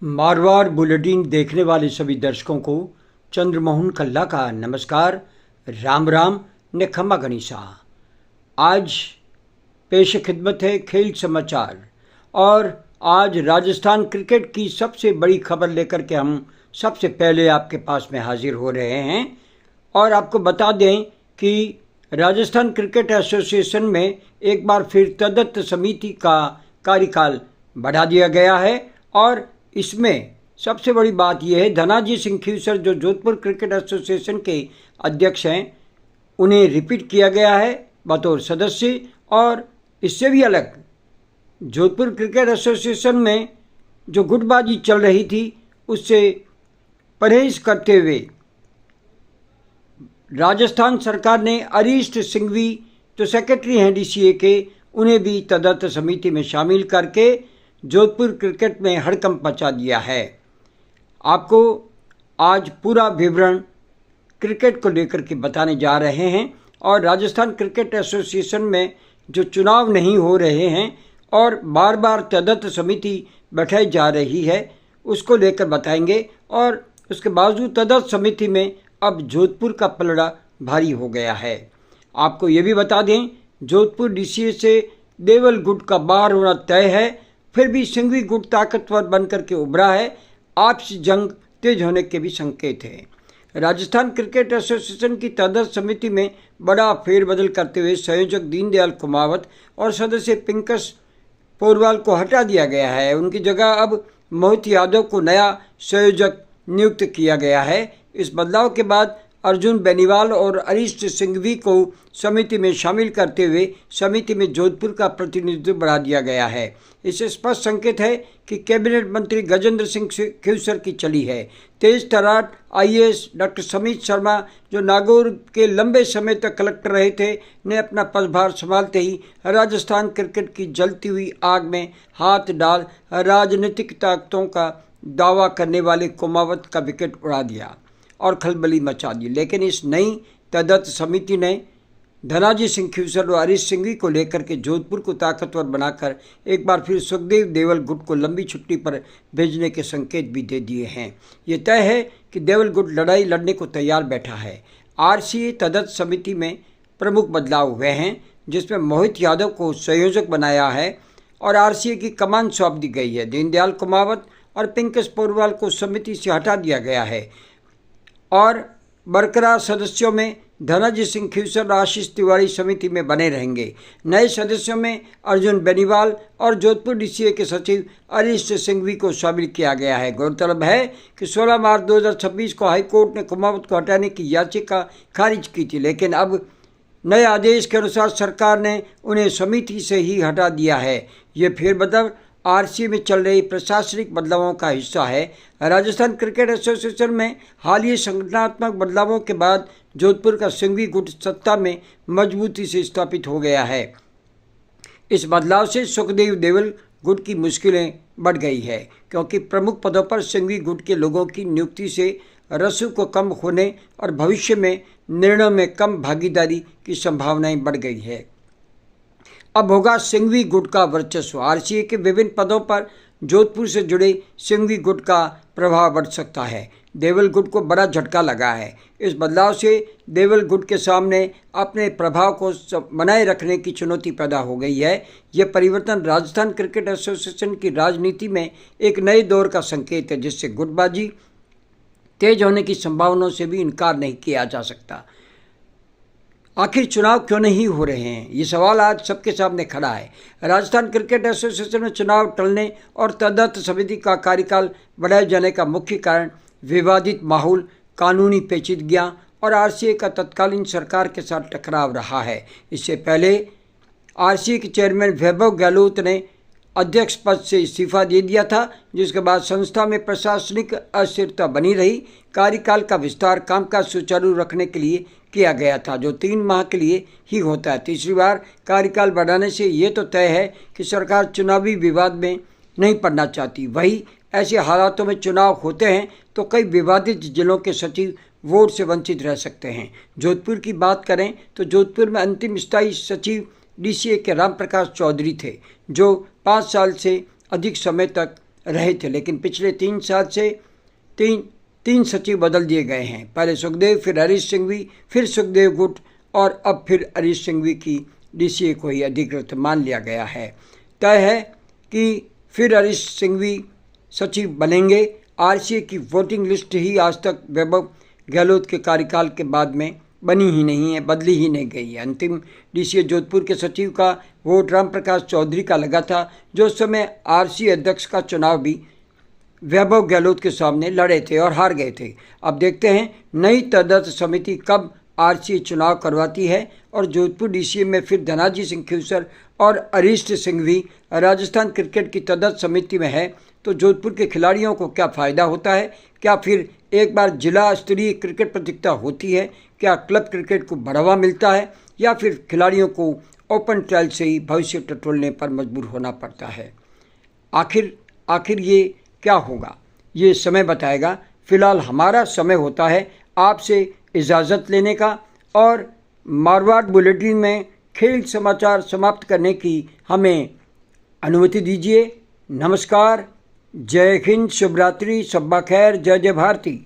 Marwar bulletin देखने वाले सभी दर्शकों को चंद्रमोहन कल्ला का नमस्कार, राम राम ने खम्मा गणिसा। आज पेश खिदमत है खेल समाचार और आज राजस्थान क्रिकेट की सबसे बड़ी खबर लेकर के हम सबसे पहले आपके पास में हाजिर हो रहे हैं। और आपको बता दें कि राजस्थान क्रिकेट एसोसिएशन में एक बार फिर तदर्थ समिति का कार्यकाल बढ़ा दिया गया है और इसमें सबसे बड़ी बात यह है, धनाजी सिंह खीवसर जो जोधपुर क्रिकेट एसोसिएशन के अध्यक्ष हैं, उन्हें रिपीट किया गया है बतौर सदस्य। और इससे भी अलग जोधपुर क्रिकेट एसोसिएशन में जो गुटबाजी चल रही थी उससे परहेज करते हुए राजस्थान सरकार ने अरिष्ट सिंघवी जो सेक्रेटरी हैं डीसीए के, उन्हें भी तदर्थ समिति में शामिल करके जोधपुर क्रिकेट में हड़कंप मचा दिया है। आपको आज पूरा विवरण क्रिकेट को लेकर के बताने जा रहे हैं और राजस्थान क्रिकेट एसोसिएशन में जो चुनाव नहीं हो रहे हैं और बार बार तदर्थ समिति बैठाई जा रही है उसको लेकर बताएंगे। और उसके बावजूद तदर्थ समिति में अब जोधपुर का पलड़ा भारी हो गया है। आपको ये भी बता दें, जोधपुर डीसीए से देवल गुट का बाहर होना तय है, फिर भी सिंघवी गुट ताकतवर बनकर के उभरा है। आपसी जंग तेज होने के भी संकेत हैं। राजस्थान क्रिकेट एसोसिएशन की तदर्थ समिति में बड़ा फेरबदल करते हुए संयोजक दीनदयाल कुमावत और सदस्य पिंकस पोरवाल को हटा दिया गया है। उनकी जगह अब मोहित यादव को नया संयोजक नियुक्त किया गया है। इस बदलाव के बाद अर्जुन बेनीवाल और अरिष्ट सिंघवी को समिति में शामिल करते हुए समिति में जोधपुर का प्रतिनिधित्व बढ़ा दिया गया है। इससे स्पष्ट संकेत है कि कैबिनेट मंत्री गजेंद्र सिंह खीवसर की चली है। तेज तर्राट आईएएस डॉक्टर समीत शर्मा जो नागौर के लंबे समय तक कलेक्टर रहे थे, ने अपना पदभार संभालते ही राजस्थान क्रिकेट की जलती हुई आग में हाथ डाल राजनीतिक ताकतों का दावा करने वाले कुमावत का विकेट उड़ा दिया और खलबली मचा दी। लेकिन इस नई तदर्थ समिति ने धनाजी सिंह खीवसर और हरीश सिंघवी को लेकर के जोधपुर को ताकतवर बनाकर एक बार फिर सुखदेव देवल गुट को लंबी छुट्टी पर भेजने के संकेत भी दे दिए हैं। ये तय है कि देवल गुट लड़ाई लड़ने को तैयार बैठा है। आरसीए तदर्थ समिति में प्रमुख बदलाव हुए हैं, जिसमें मोहित यादव को संयोजक बनाया है और आरसीए की कमान सौंप दी गई है। दीनदयाल कुमावत और पिंकस पोरवाल को समिति से हटा दिया गया है और बरकरार सदस्यों में धनाजी सिंह खीवसर और आशीष तिवारी समिति में बने रहेंगे। नए सदस्यों में अर्जुन बेनीवाल और जोधपुर डीसीए के सचिव अरिष्ट सिंघवी को शामिल किया गया है। गौरतलब है कि 16 मार्च 2026 को हाईकोर्ट ने कुमावत को हटाने की याचिका खारिज की थी, लेकिन अब नए आदेश के अनुसार सरकार ने उन्हें समिति से ही हटा दिया है। ये फेरबदल आरसीए में चल रही प्रशासनिक बदलावों का हिस्सा है। राजस्थान क्रिकेट एसोसिएशन में हालिया संगठनात्मक बदलावों के बाद जोधपुर का सिंघवी गुट सत्ता में मजबूती से स्थापित हो गया है। इस बदलाव से सुखदेव देवल गुट की मुश्किलें बढ़ गई है, क्योंकि प्रमुख पदों पर सिंघवी गुट के लोगों की नियुक्ति से रस्सू को कम होने और भविष्य में निर्णयों में कम भागीदारी की संभावनाएं बढ़ गई है। अब होगा सिंघवी गुट का वर्चस्व। आरसीए के विभिन्न पदों पर जोधपुर से जुड़े सिंघवी गुट का प्रभाव बढ़ सकता है। देवल गुट को बड़ा झटका लगा है। इस बदलाव से देवल गुट के सामने अपने प्रभाव को बनाए रखने की चुनौती पैदा हो गई है। यह परिवर्तन राजस्थान क्रिकेट एसोसिएशन की राजनीति में एक नए दौर का संकेत है, जिससे गुटबाजी तेज होने की संभावनाओं से भी इनकार नहीं किया जा सकता। आखिर चुनाव क्यों नहीं हो रहे हैं, ये सवाल आज सबके सामने खड़ा है। राजस्थान क्रिकेट एसोसिएशन में चुनाव टलने और तदर्थ समिति का कार्यकाल बढ़ाए जाने का मुख्य कारण विवादित माहौल, कानूनी पेचीदगियां और आरसीए का तत्कालीन सरकार के साथ टकराव रहा है। इससे पहले आरसीए के चेयरमैन वैभव गहलोत ने अध्यक्ष पद से इस्तीफा दे दिया था, जिसके बाद संस्था में प्रशासनिक अस्थिरता बनी रही। कार्यकाल का विस्तार कामकाज सुचारू रखने के लिए किया गया था, जो 3 माह के लिए ही होता है। तीसरी बार कार्यकाल बढ़ाने से ये तो तय है कि सरकार चुनावी विवाद में नहीं पड़ना चाहती। वही ऐसे हालातों में चुनाव होते हैं तो कई विवादित जिलों के सचिव वोट से वंचित रह सकते हैं। जोधपुर की बात करें तो जोधपुर में अंतिम स्थायी सचिव डीसीए के राम प्रकाश चौधरी थे, जो 5 साल से अधिक समय तक रहे थे, लेकिन पिछले 3 साल से तीन सचिव बदल दिए गए हैं। पहले सुखदेव, फिर हरीश सिंघवी, फिर सुखदेव गुट और अब फिर हरीश सिंघवी की डीसीए को ही अधिकृत मान लिया गया है। तय है कि फिर हरीश सिंघवी सचिव बनेंगे। आरसीए की वोटिंग लिस्ट ही आज तक वैभव गहलोत के कार्यकाल के बाद में बनी ही नहीं है, बदली ही नहीं गई है। अंतिम डीसीए जोधपुर के सचिव का वोट राम प्रकाश चौधरी का लगा था, जो उस समय आरसीए अध्यक्ष का चुनाव भी वैभव गहलोत के सामने लड़े थे और हार गए थे। अब देखते हैं नई तदर्थ समिति कब आरसीए चुनाव करवाती है और जोधपुर डीसीए में फिर धनाजी सिंह खिवसर और हरीश सिंघवी राजस्थान क्रिकेट की तदर्थ समिति में है, तो जोधपुर के खिलाड़ियों को क्या फ़ायदा होता है? क्या फिर एक बार जिला स्तरीय क्रिकेट प्रतियोगिता होती है? क्या क्लब क्रिकेट को बढ़ावा मिलता है या फिर खिलाड़ियों को ओपन ट्रायल से ही भविष्य टटोलने पर मजबूर होना पड़ता है? आखिर ये क्या होगा, ये समय बताएगा। फिलहाल हमारा समय होता है आपसे इजाज़त लेने का और मारवाड़ बुलेटिन में खेल समाचार समाप्त करने की हमें अनुमति दीजिए। नमस्कार, जय हिंद, शुभ रात्रि, शब्बा खैर, जय जय भारती।